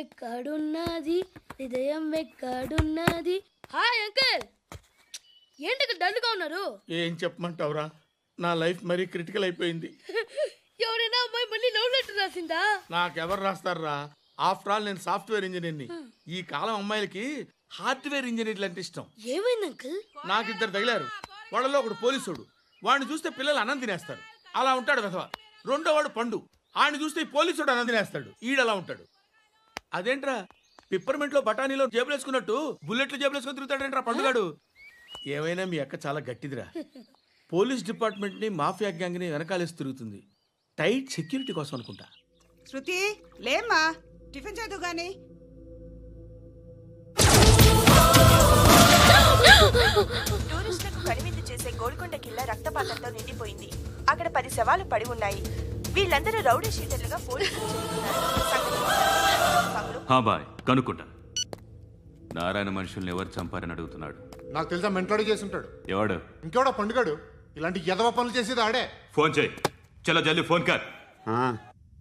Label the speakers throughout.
Speaker 1: ఎక్కడున్నది హృదయం ఎక్కడున్నది? హాయ్ అంకుల్, ఏంటి డల్గా ఉన్నారు?
Speaker 2: ఏం చెప్పమంటావురా, నా లైఫ్ మరీ క్రిటికల్ అయిపోయింది.
Speaker 1: ఎవరైనా అమ్మాయి మళ్ళీ లవ్ లెటర్ రాసిందా?
Speaker 2: నాకెవరు రాస్తారా? ఆఫ్టర్ ఆల్ నేను సాఫ్ట్వేర్ ఇంజనీర్ని. ఈ కాలం అమ్మాయిలకి హార్డ్వేర్ ఇంజనీర్లు అంటే ఇష్టం.
Speaker 1: ఏమైంది అంకుల్?
Speaker 2: నాకు ఇద్దరు తగిలారు. వాళ్ళలో ఒకడు పోలీసుడు. వాడిని చూస్తే పిల్లలు అన్నం తినేస్తారు, అలా ఉంటాడు వెధవ. రెండో వాడు పండు. ఆడిని చూస్తే ఈ పోలీసుడు అన్నం తినేస్తాడు, ఈడలా ఉంటాడు. అదేంట్రా పిప్పర్మెంట్ లో బఠానీలో జేబులు వేసుకున్నట్టు బుల్లెట్లు జేబులు వేసుకుని తిరుగుతాడేంట్రా పండుగాడు? ఏమైనా మీ అక్క చాలా గట్టిదిరా. పోలీస్ డిపార్ట్మెంట్ ని మాఫియా గ్యాంగ్ ని వెనకాలేసి తిరుగుతుంది. టైట్ సెక్యూరిటీ కోసం అనుకుంటా.
Speaker 3: శృతి లేమ్మా, టిఫిన్ చేద్దు గాని.
Speaker 4: టూరిస్టులకు కనువిందు చేసే గోల్కొండ కిల్లా రక్తపాతంతో నిండిపోయింది. అక్కడ 10 శవాలు పడి ఉన్నాయి. వీళ్ళందరూ రౌడీ షీటర్లుగా పోలీసులు
Speaker 5: బాయ్ కనుక్కుంటా. నారాయణ మనుషుల్ని ఎవరు చంపారని అడుగుతున్నాడు.
Speaker 6: నాకు తెలుసా మెంటోడు చేసి ఉంటాడు.
Speaker 5: ఎవడు?
Speaker 6: ఇంకెవడో పండుగాడు. ఇలాంటి ఎదవ పనులు చేసేది ఆడే.
Speaker 5: ఫోన్ చేయి. చలో జల్దీ ఫోన్ కర్.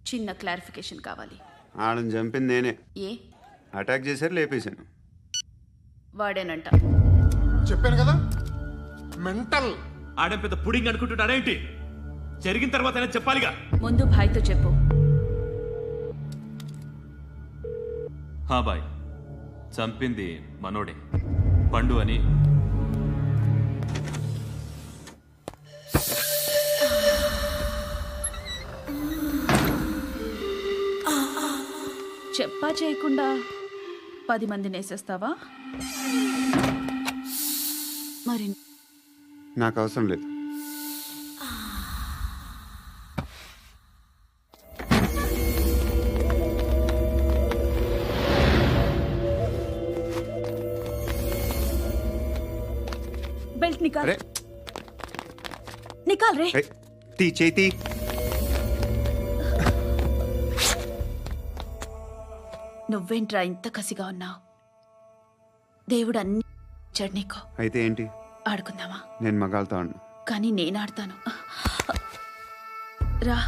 Speaker 7: చిన్న క్లారిఫికేషన్ కావాలి.
Speaker 8: ఆడని చంపింది నేనే.
Speaker 7: ఏ
Speaker 8: అటాక్ చేశారు, లేపేశాను.
Speaker 7: వాడేనంట.
Speaker 6: చెప్పాను కదా మెంటల్.
Speaker 5: ఆడేం పెద్ద పుడింగ్ అనుకుంటున్నాడేంటి? జరిగిన తర్వాత అయినా చెప్పాలిగా.
Speaker 7: ముందు భాయ్తో చెప్పు.
Speaker 5: బాయ్ చంపింది మనోడే, పండు అని.
Speaker 7: చెప్పా చేయకుండా 10 మందిని వేసేస్తావా? మరి
Speaker 8: నాకు అవసరం లేదు.
Speaker 7: బెల్ట్ నికాల్. నికాల్ రే.
Speaker 8: తీ చేతి.
Speaker 7: నువ్వేంట్రా ఇంత కసిగా ఉన్నావు? దేవుడు అన్ని ఇచ్చాడు నీకు.
Speaker 8: అయితే ఏంటి?
Speaker 7: ఆడుకుందామా?
Speaker 8: నేను మగాళ్ళతో ఆడను.
Speaker 7: కానీ నేను ఆడతాను. రా.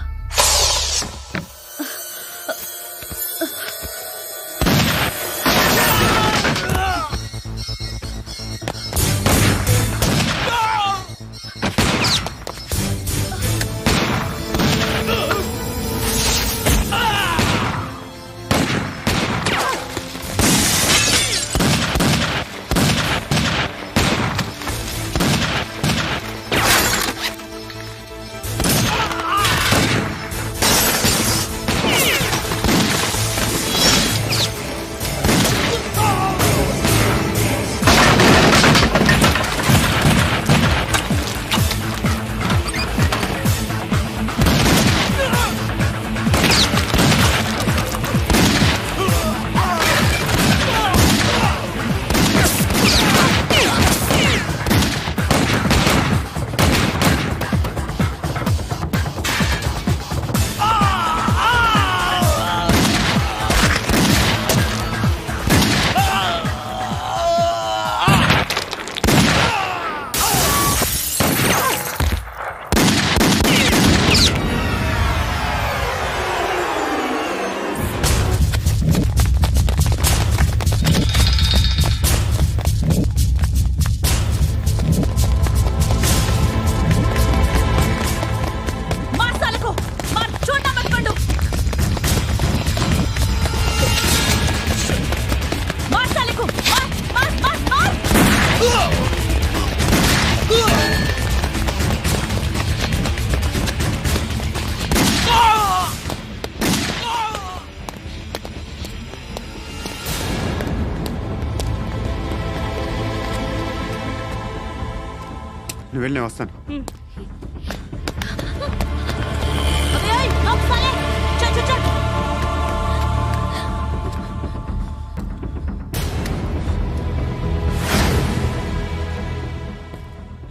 Speaker 8: నువ్వు వెళ్ళి నేను వస్తాను.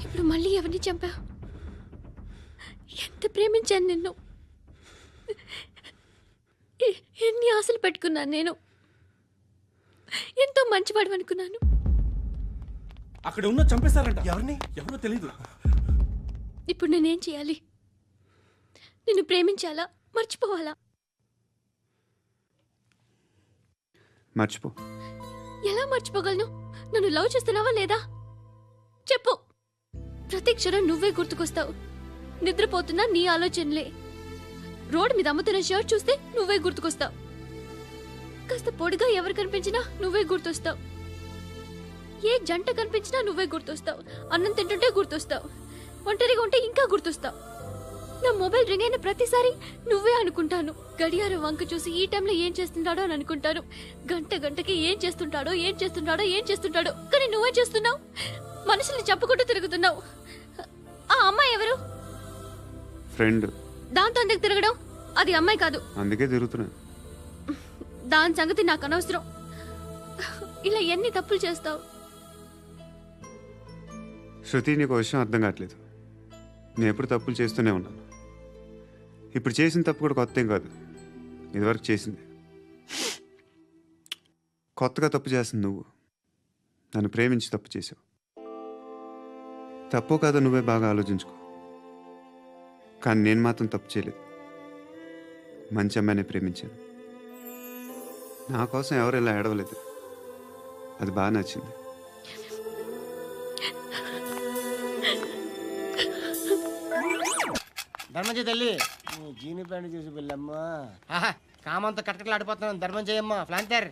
Speaker 1: ఇప్పుడు మళ్ళీ ఎవరిని చంపా? ఎంత ప్రేమించాను నిన్ను, ఎన్ని ఆశలు పెట్టుకున్నాను నేను. ఎంతో మంచివాడు అనుకున్నాను.
Speaker 2: అక్కడ ఉన్న చంపేస్తారంట. ఎవరిని? ఎవరో తెలీదు.
Speaker 1: ఇప్పుడు నేనేం చేయాలి? నిన్ను ప్రేమించాలా, మర్చిపోవాలా?
Speaker 8: మర్చిపో.
Speaker 1: ఎలా మర్చిపోగలను? నన్ను లవ్ చేస్తున్నావా లేదా చెప్పు. ప్రతి క్షణం నువ్వే గుర్తుకొస్తావు. నిద్రపోతున్నా నీ ఆలోచనలే. రోడ్డు మీద అమ్ముతున్న షర్ట్ చూస్తే నువ్వే గుర్తుకొస్తావు. కాస్త పొడిగా ఎవరు కనిపించినా నువ్వే గుర్తొస్తావు. ఏ జంట కనిపించినా నువ్వే గుర్తొస్తావు. అన్నం తింటుంటే గుర్తొస్తావు. ఒంటరిగా ఉంటే ఇంకా గుర్తొస్తావు. నా మొబైల్ రింగ్ అయిన ప్రతిసారి నువ్వే అనుకుంటాను. గడియారం వంక చూసి ఈ టైంలో ఏం చేస్తుంటాడో అని అనుకుంటాను. గంట గంటకి ఏం చేస్తుంటాడో కానీ నువ్వే చేస్తున్నావు. మనుషుల్ని చంపుకుంటూ తిరుగుతున్నావు. ఆ అమ్మాయి ఎవరు?
Speaker 8: ఫ్రెండ్.
Speaker 1: దాంతో ఎందుకు తిరగడం? అది అమ్మాయి కాదు.
Speaker 8: అందుకే తిరుగుతున్నా.
Speaker 1: దాని సంగతి నాకు అనవసరం. ఇలా ఎన్ని తప్పులు చేస్తావు?
Speaker 8: శృతి, నీకు విషయం అర్థం కావట్లేదు. నేను ఎప్పుడు తప్పులు చేస్తూనే ఉన్నాను. ఇప్పుడు చేసిన తప్పు కూడా కొత్త ఏం కాదు, ఇదివరకు చేసింది. కొత్తగా తప్పు చేస్తుంది నువ్వు. నన్ను ప్రేమించి తప్పు చేసావు. తప్పు కాదో నువ్వే బాగా ఆలోచించుకో. కానీ నేను మాత్రం తప్పు చేయలేదు. మంచి అమ్మాయిని ప్రేమించాను. నా కోసం ఎవరు ఇలా ఏడవలేదు. అది బాగా నచ్చింది.
Speaker 9: ధర్మం తల్లి జీని ప్యాంట్ చూసి వెళ్ళమ్మా. కామంతో కట్టకట్లు ఆడిపోతున్నాను. ధర్మం చేయమ్మా. ఫ్లాంటర్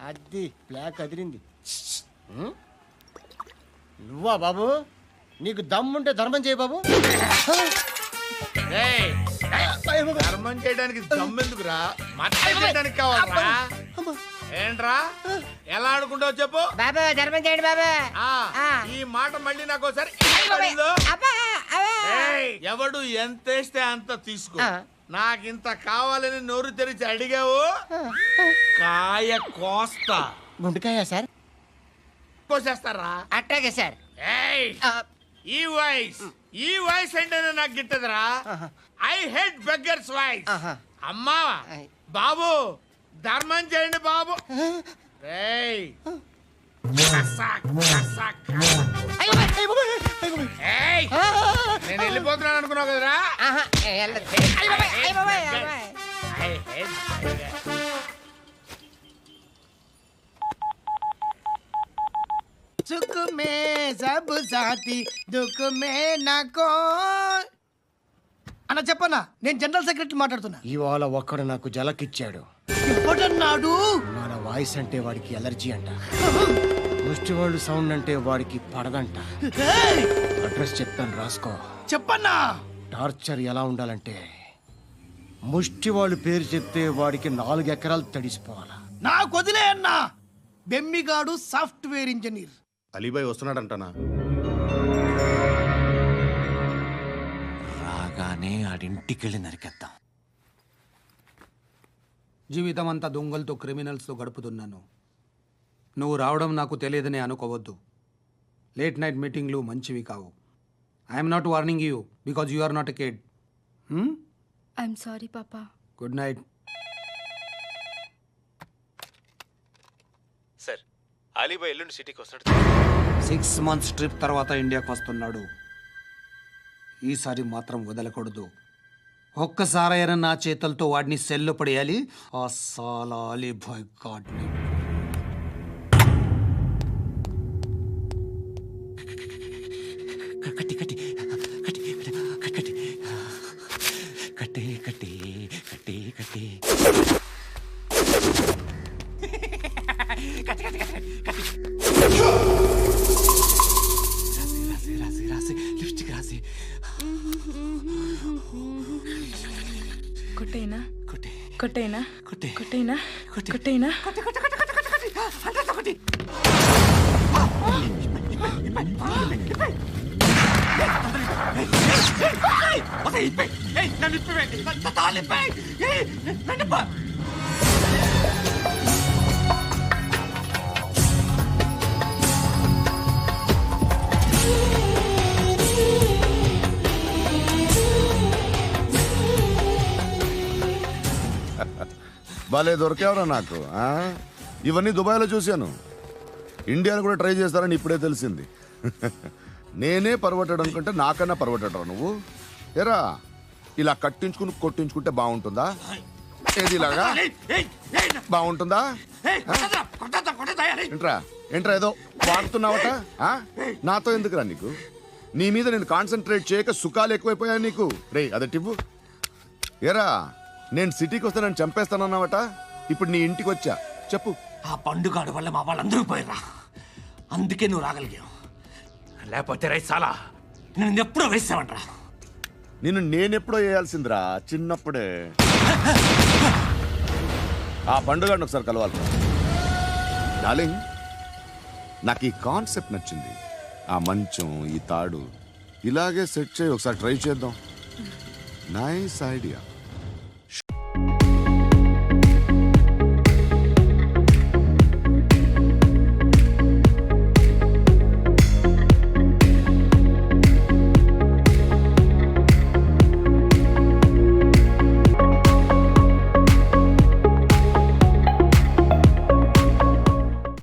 Speaker 9: అది బ్లాక్ అదిరింది. నువ్వా బాబు? నీకు దమ్ముంటే ధర్మం చేయ బాబు.
Speaker 2: ధర్మం చేయడానికి దమ్మెందుకురా? మాట్లాడడానికి కావాలరా? ఏంట్రా ఎలా ఆడుకుంటావు చెప్పు.
Speaker 9: బాబా ధర్మం చేయండి బాబా.
Speaker 2: ఈ మాట మళ్ళీ నాకు ఒకసారి ఎవడు ఎంత వేస్తే అంత తీసుకో. నాకింత కావాలని నోరు తెరిచి అడిగావు, కాయ కోస్తా.
Speaker 9: గుండెకాయ సార్?
Speaker 2: కోసేస్తారా?
Speaker 9: అట్టాగే సార్.
Speaker 2: ఈ వాయిస్ అంటేనే నాకు గిట్టదురా. I hate beggars voice. అమ్మా బాబు ధర్మం చేయండి బాబు. నేను వెళ్ళిపోతున్నాను అనుకున్నావు కదరా.
Speaker 9: సుఖ మే సబ్ సాథీ దుఃఖ మే నాకో. అన్న చెప్పన్నా, నేను జనరల్ సెక్రటరీ మాట్లాడుతున్నా. ఇవాళ ఒక్కడు నాకు జలకిచ్చాడు. ఇప్పుడన్నాడు మన వాయిస్ అంటే వాడికి ఎలర్జీ అంట. ముష్టి వాళ్ళు సౌండ్ అంటే వాడికి పడదంట. అడ్రస్ చెప్తాను రాసుకో. చెప్పన్నా. టార్చర్ ఎలా ఉండాలంటే ముష్టి వాళ్ళు పేరు చెప్తే వాడికి 4 ఎకరాలు తడిసిపోవాలా. నాకు వదిలే అన్నా. బెమ్మిగాడు సాఫ్ట్వేర్ ఇంజనీర్.
Speaker 6: అలీబాయ్ వస్తున్నాడంటనా?
Speaker 9: రాగానే ఆడింటికెళ్ళి నరికేద్దాం.
Speaker 10: జీవితం అంతా దొంగలతో క్రిమినల్స్తో గడుపుతున్నాను. నువ్వు రావడం నాకు తెలియదని అనుకోవద్దు. లేట్ నైట్ మీటింగ్లు మంచివి కావు. I'm not warning you because you are not a kid.
Speaker 1: I'm sorry పాపా.
Speaker 10: Good night.
Speaker 11: సార్, అలీబాయ్ ఎల్లుండి సిటీకి వస్తాడు.
Speaker 10: 6 months ట్రిప్ తర్వాత ఇండియాకి వస్తున్నాడు. ఈసారి మాత్రం వదలకూడదు. ఒక్కసారైనా నా చేతులతో వాడిని సెల్లు పడేయాలి. ఆ సాలా అలీబాయ్ గాడ్ని.
Speaker 9: కట్టి కట్టి కట్టి కట్టి కట్టి కట్టి కట్టి కట్టి రాసి రాసి లిప్స్టిక్ రాసి
Speaker 7: కొట్టేనా
Speaker 9: కొట్టి
Speaker 7: కొట్టేనా
Speaker 9: కొట్టి
Speaker 7: కొట్టేనా
Speaker 9: కొట్టి
Speaker 7: కొట్టేనా
Speaker 9: కొట్టి కొట్టి కొట్టి కొట్టి కొట్టి అంతా కొట్టి.
Speaker 12: భలే దొరికేవరా నాకు. ఇవన్నీ దుబాయ్లో చూశాను. ఇండియాలో కూడా ట్రై చేస్తారని ఇప్పుడే తెలిసింది. నేనే పర్వటడం కంటే నాకన్నా పర్వటరా నువ్వు. ఎరా ఇలా కట్టించుకుని కొట్టించుకుంటే బాగుంటుందా? తేదీలాగా బాగుంటుందా ఏంట్రా ఏంట్రా ఏదో వాడుతున్నావట ఆ? నాతో ఎందుకురా నీకు నీ మీద నేను కాన్సన్ట్రేట్ చేయక సుఖాలు ఎక్కువైపోయాయి నీకు రే అదటివ్వు ఏరా నేను సిటీకి వస్తే నన్ను చంపేస్తానన్నావట ఇప్పుడు నీ ఇంటికి వచ్చా చెప్పు.
Speaker 13: ఆ పండుగ వల్ల మా వాళ్ళందరూ పోయిరా, అందుకే నువ్వు రాగలిగావు. లేకపోతే రైసాలా నేను ఎప్పుడో వేసామంటరా.
Speaker 12: నేనెప్పుడో వేయాల్సిందిరా చిన్నప్పుడే. ఆ పండుగను ఒకసారి కలవాలి డార్లింగ్. నాకు ఈ కాన్సెప్ట్ నచ్చింది. ఆ మంచం ఈ తాడు ఇలాగే సెట్ చేయి, ఒకసారి ట్రై చేద్దాం. Nice idea.